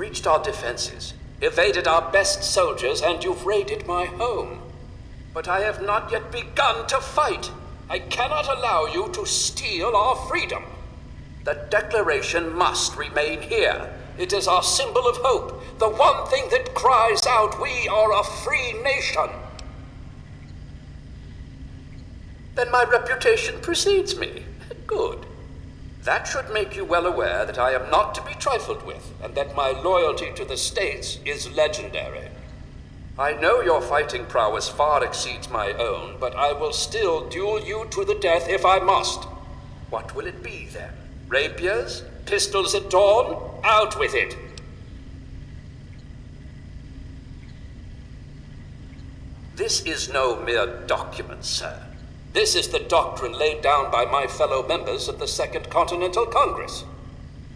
breached our defenses, evaded our best soldiers, and you've raided my home. But I have not yet begun to fight. I cannot allow you to steal our freedom. The Declaration must remain here. It is our symbol of hope, the one thing that cries out, we are a free nation. Then my reputation precedes me. Good. That should make you well aware that I am not to be trifled with, and that my loyalty to the States is legendary. I know your fighting prowess far exceeds my own, but I will still duel you to the death if I must. What will it be then? Rapiers? Pistols at dawn? Out with it! This is no mere document, sir. This is the doctrine laid down by my fellow members of the Second Continental Congress.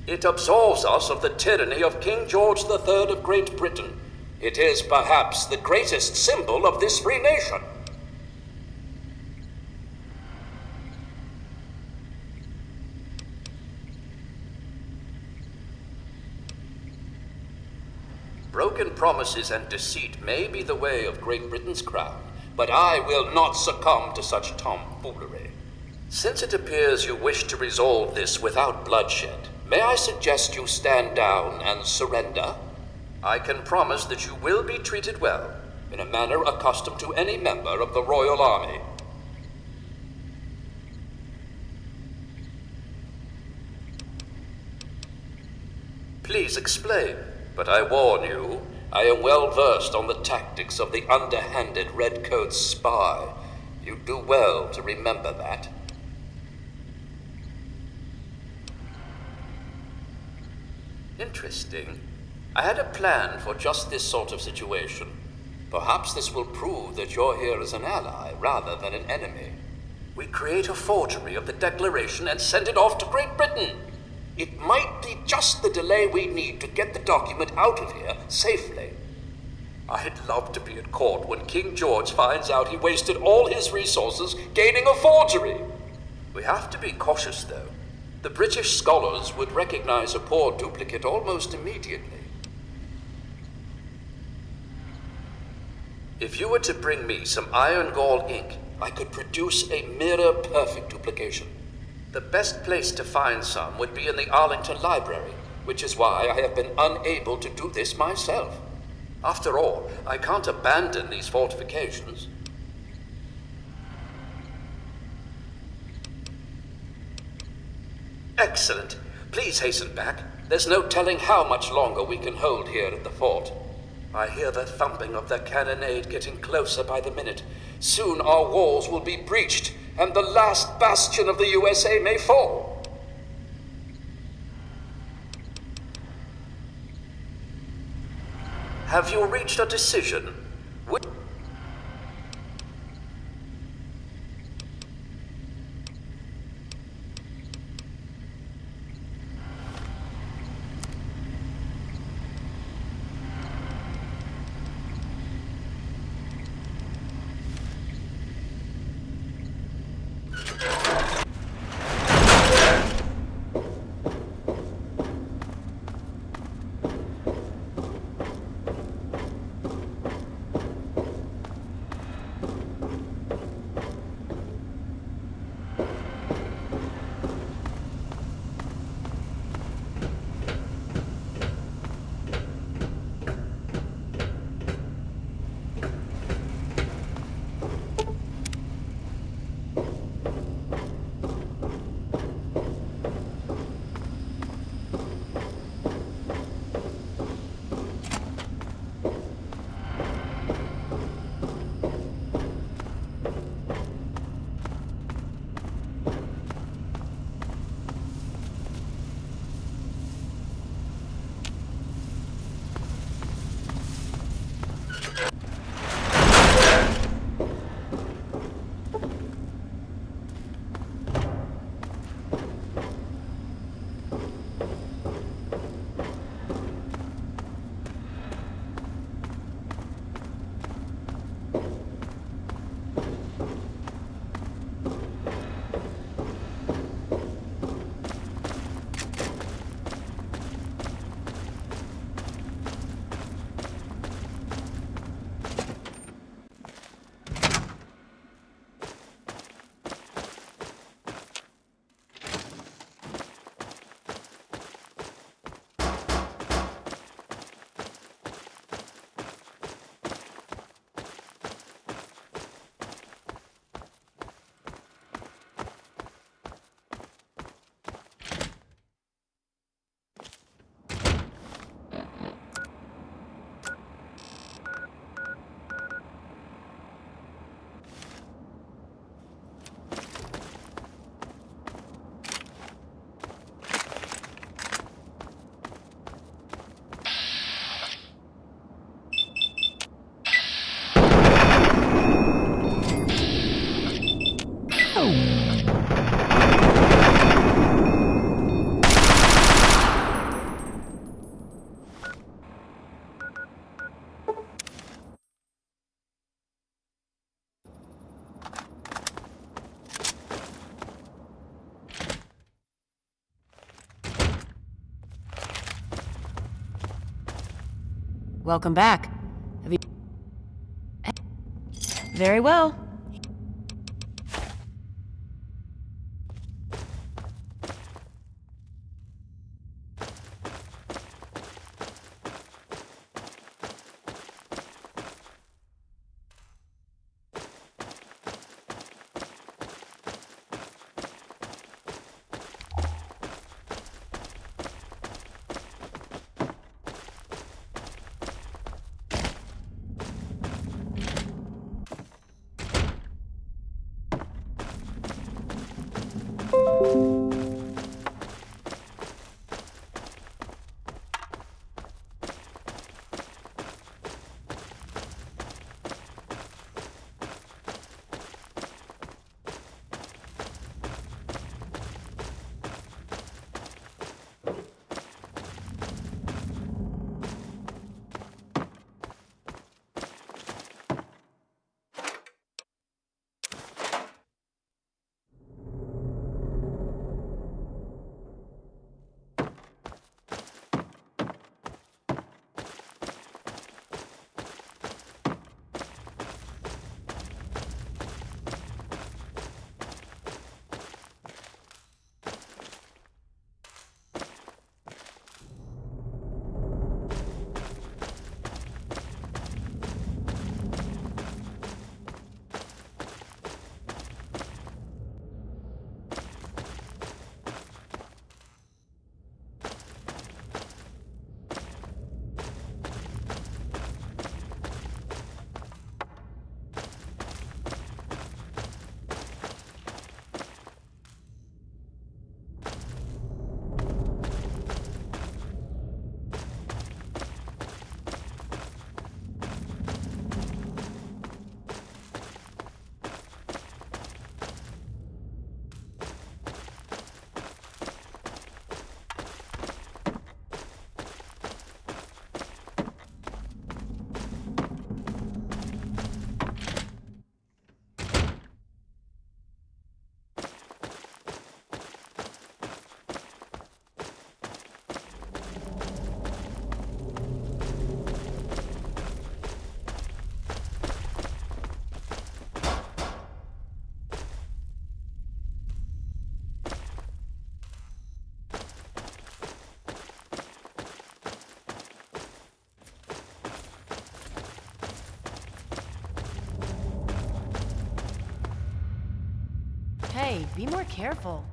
It absolves us of the tyranny of King George III of Great Britain. It is perhaps the greatest symbol of this free nation. Broken promises and deceit may be the way of Great Britain's crown, but I will not succumb to such tomfoolery. Since it appears you wish to resolve this without bloodshed, may I suggest you stand down and surrender? I can promise that you will be treated well, in a manner accustomed to any member of the Royal Army. Please explain, but I warn you, I am well versed on the tactics of the underhanded Redcoat spy. You do well to remember that. Interesting. I had a plan for just this sort of situation. Perhaps this will prove that you're here as an ally rather than an enemy. We create a forgery of the Declaration and send it off to Great Britain. It might be just the delay we need to get the document out of here safely. I'd love to be at court when King George finds out he wasted all his resources gaining a forgery. We have to be cautious, though. The British scholars would recognize a poor duplicate almost immediately. If you were to bring me some iron gall ink, I could produce a mirror-perfect duplication. The best place to find some would be in the Arlington Library, which is why I have been unable to do this myself. After all, I can't abandon these fortifications. Excellent. Please hasten back. There's no telling how much longer we can hold here at the fort. I hear the thumping of the cannonade getting closer by the minute. Soon our walls will be breached, and the last bastion of the USA may fall. Have you reached a decision? Welcome back. Have you... Very well. Hey, be more careful.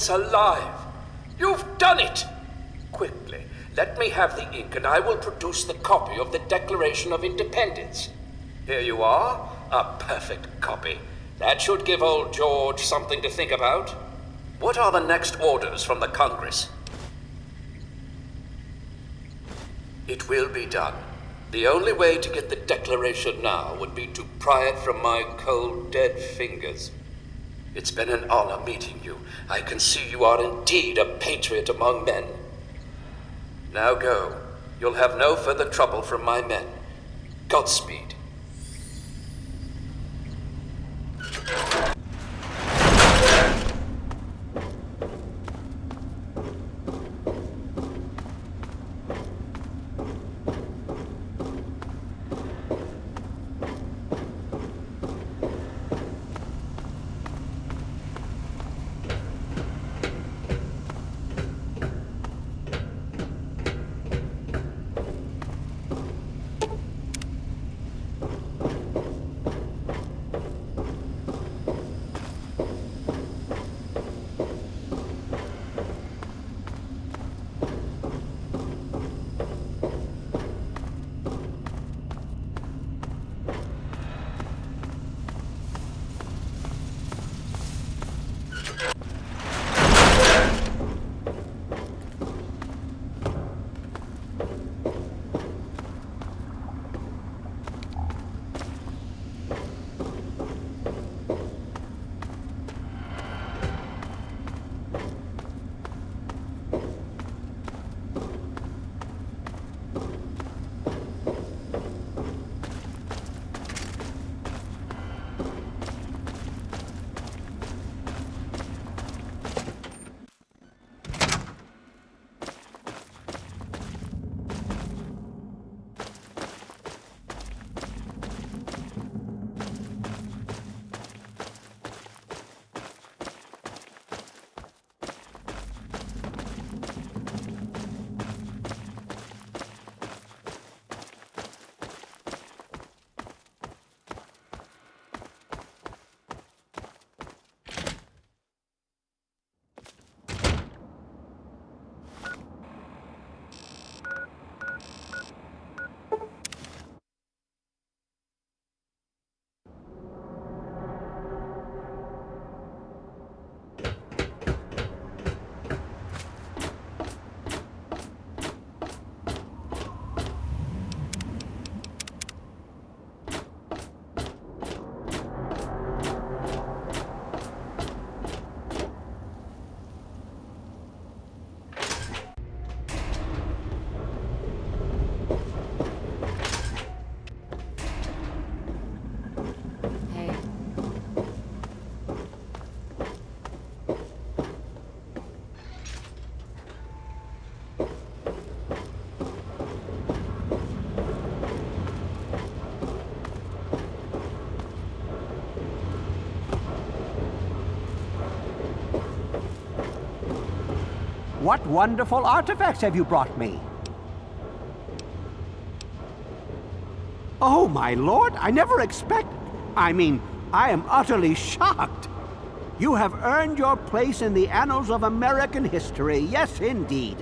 It's alive! You've done it! Quickly, let me have the ink and I will produce the copy of the Declaration of Independence. Here you are, a perfect copy. That should give old George something to think about. What are the next orders from the Congress? It will be done. The only way to get the Declaration now would be to pry it from my cold, dead fingers. It's been an honor meeting you. I can see you are indeed a patriot among men. Now go. You'll have no further trouble from my men. Godspeed. What wonderful artifacts have you brought me? Oh, my lord, I never I am utterly shocked. You have earned your place in the annals of American history. Yes, indeed.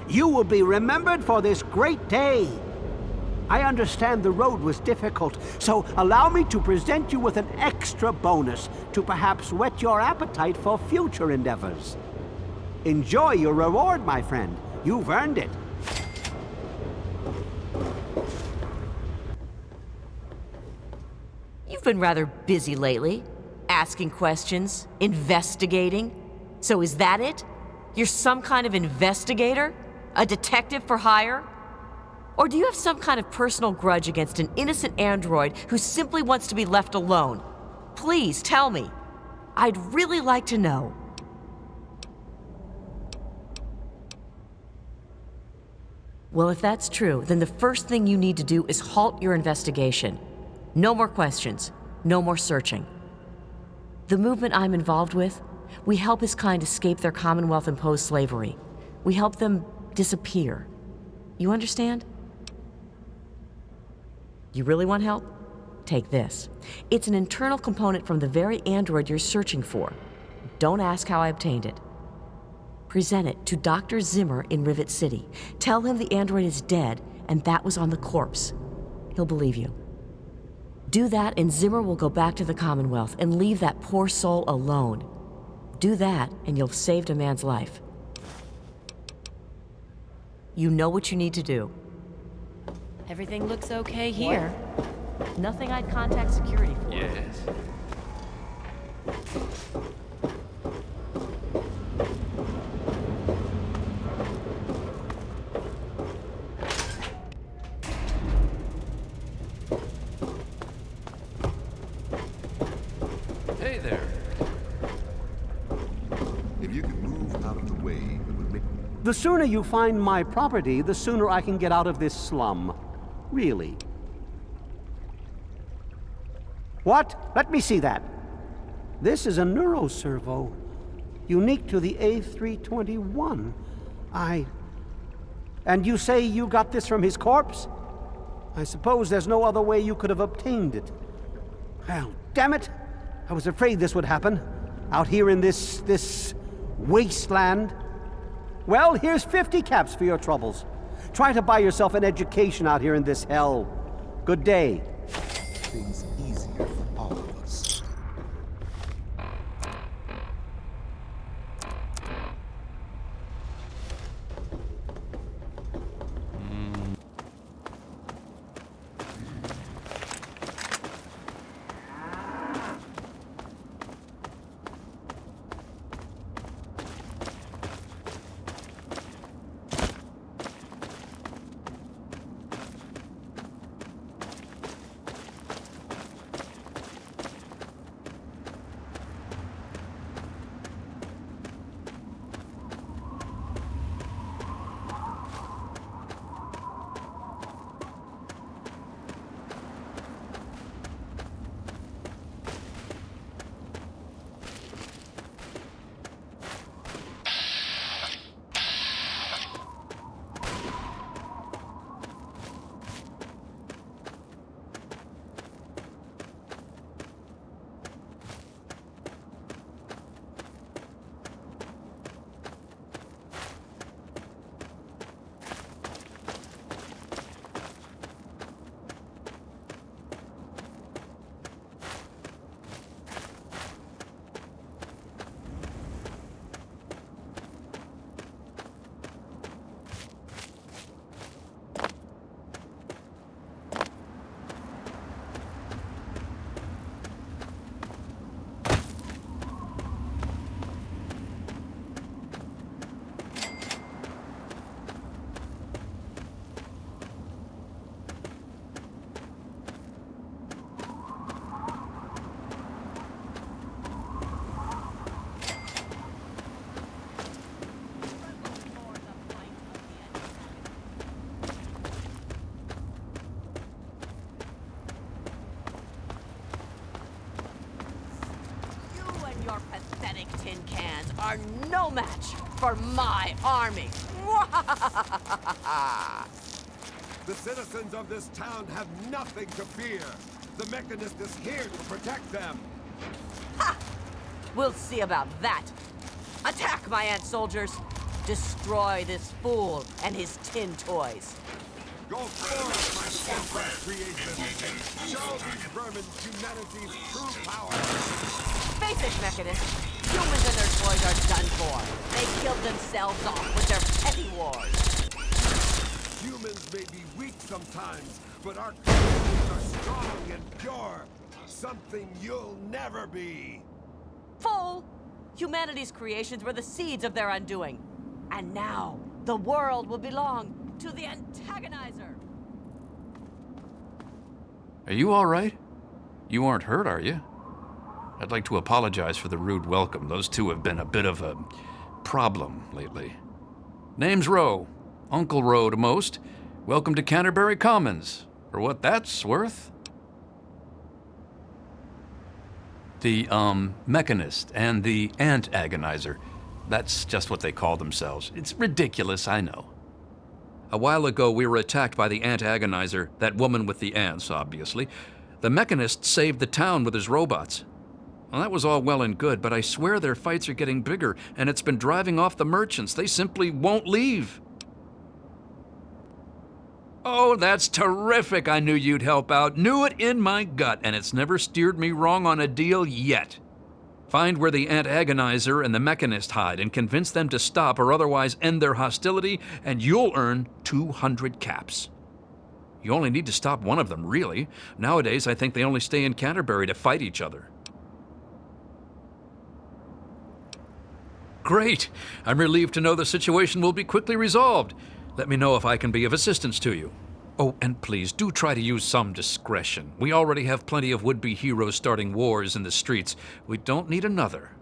You will be remembered for this great day. I understand the road was difficult, so allow me to present you with an extra bonus to perhaps whet your appetite for future endeavors. Enjoy your reward, my friend. You've earned it. You've been rather busy lately. Asking questions, investigating. So is that it? You're some kind of investigator? A detective for hire? Or do you have some kind of personal grudge against an innocent android who simply wants to be left alone? Please tell me. I'd really like to know. Well, if that's true, then the first thing you need to do is halt your investigation. No more questions. No more searching. The movement I'm involved with, we help his kind escape their Commonwealth-imposed slavery. We help them disappear. You understand? You really want help? Take this. It's an internal component from the very android you're searching for. Don't ask how I obtained it. Present it to Dr. Zimmer in Rivet City. Tell him the android is dead and that was on the corpse. He'll believe you. Do that and Zimmer will go back to the Commonwealth and leave that poor soul alone. Do that and you'll have saved a man's life. You know what you need to do. Everything looks okay here. Nothing I'd contact security for. Yes. Hey there. If you could move out of the way, it would make... The sooner you find my property, the sooner I can get out of this slum. Really. What? Let me see that. This is a neuroservo, unique to the A321. And you say you got this from his corpse? I suppose there's no other way you could have obtained it. Well, damn it! I was afraid this would happen. Out here in this wasteland. Well, here's 50 caps for your troubles. Try to buy yourself an education out here in this hell. Good day. things easier for all of us. Your pathetic tin cans are no match for my army. The citizens of this town have nothing to fear. The Mechanist is here to protect them. Ha! We'll see about that. Attack, my ant soldiers. Destroy this fool and his tin toys. Go forth, my steadfast creation. Show these vermin humanity's true power. Face it, Mechanist. Humans and their toys are done for. They killed themselves off with their petty wars. Humans may be weak sometimes, but our creations are strong and pure. Something you'll never be. Fool! Humanity's creations were the seeds of their undoing. And now, the world will belong to the antagonizer. Are you all right? You aren't hurt, are you? I'd like to apologize for the rude welcome. Those two have been a bit of a problem lately. Name's Rowe. Uncle Rowe to most. Welcome to Canterbury Commons. For what that's worth. The, Mechanist and the Ant Agonizer. That's just what they call themselves. It's ridiculous, I know. A while ago, we were attacked by the Ant Agonizer, that woman with the ants, obviously. The Mechanist saved the town with his robots. Well, that was all well and good, but I swear their fights are getting bigger, and it's been driving off the merchants. They simply won't leave. Oh, that's terrific. I knew you'd help out. Knew it in my gut, and it's never steered me wrong on a deal yet. Find where the antagonizer and the mechanist hide and convince them to stop or otherwise end their hostility, and you'll earn 200 caps. You only need to stop one of them, really. Nowadays, I think they only stay in Canterbury to fight each other. Great! I'm relieved to know the situation will be quickly resolved. Let me know if I can be of assistance to you. Oh, and please do try to use some discretion. We already have plenty of would-be heroes starting wars in the streets. We don't need another.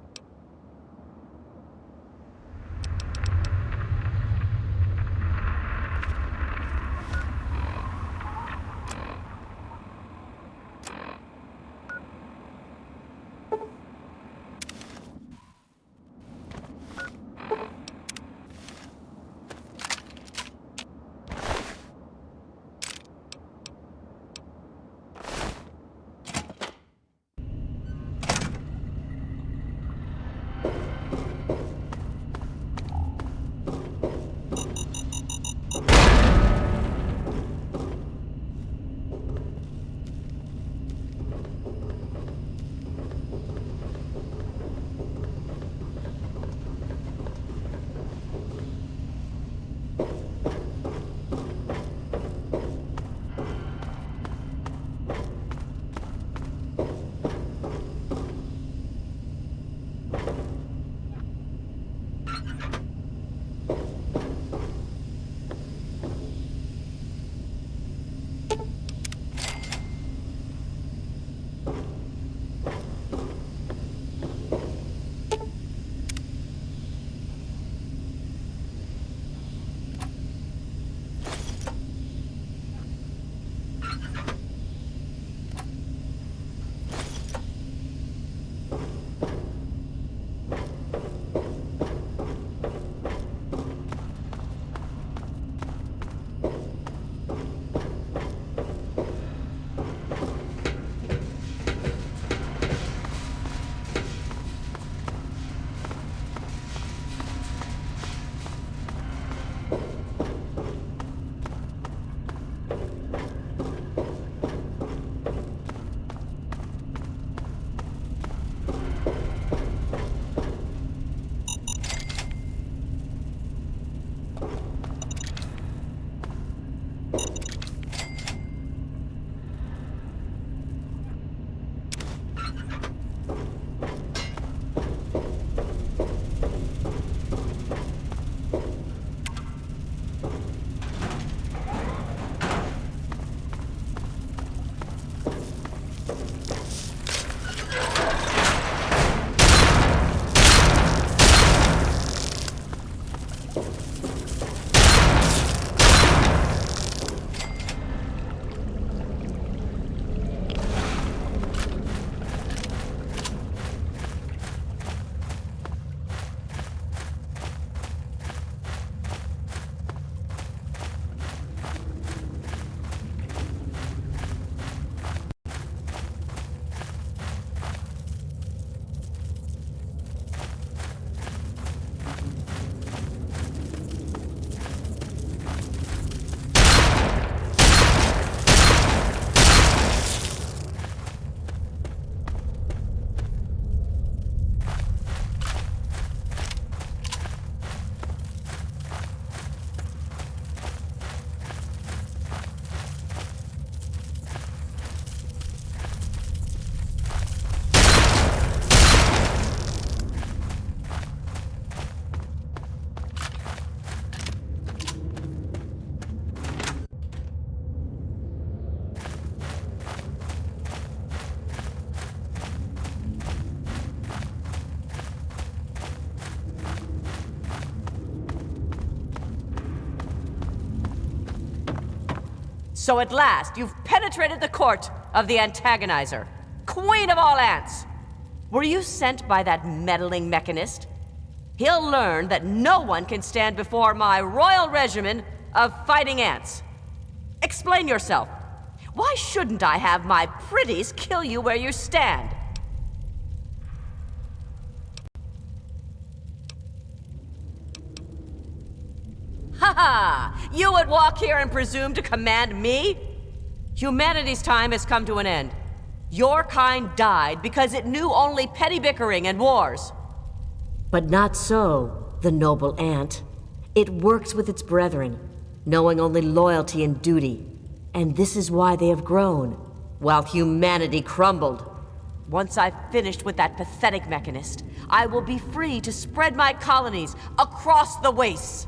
So at last, you've penetrated the court of the antagonizer, queen of all ants. Were you sent by that meddling mechanist? He'll learn that no one can stand before my royal regimen of fighting ants. Explain yourself. Why shouldn't I have my pretties kill you where you stand? You would walk here and presume to command me? Humanity's time has come to an end. Your kind died because it knew only petty bickering and wars. But not so, the noble ant. It works with its brethren, knowing only loyalty and duty. And this is why they have grown, while humanity crumbled. Once I've finished with that pathetic mechanist, I will be free to spread my colonies across the wastes.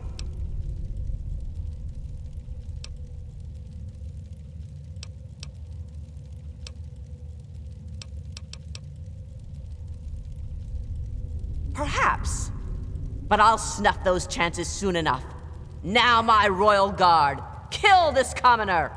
Perhaps. But I'll snuff those chances soon enough. Now, my royal guard, kill this commoner!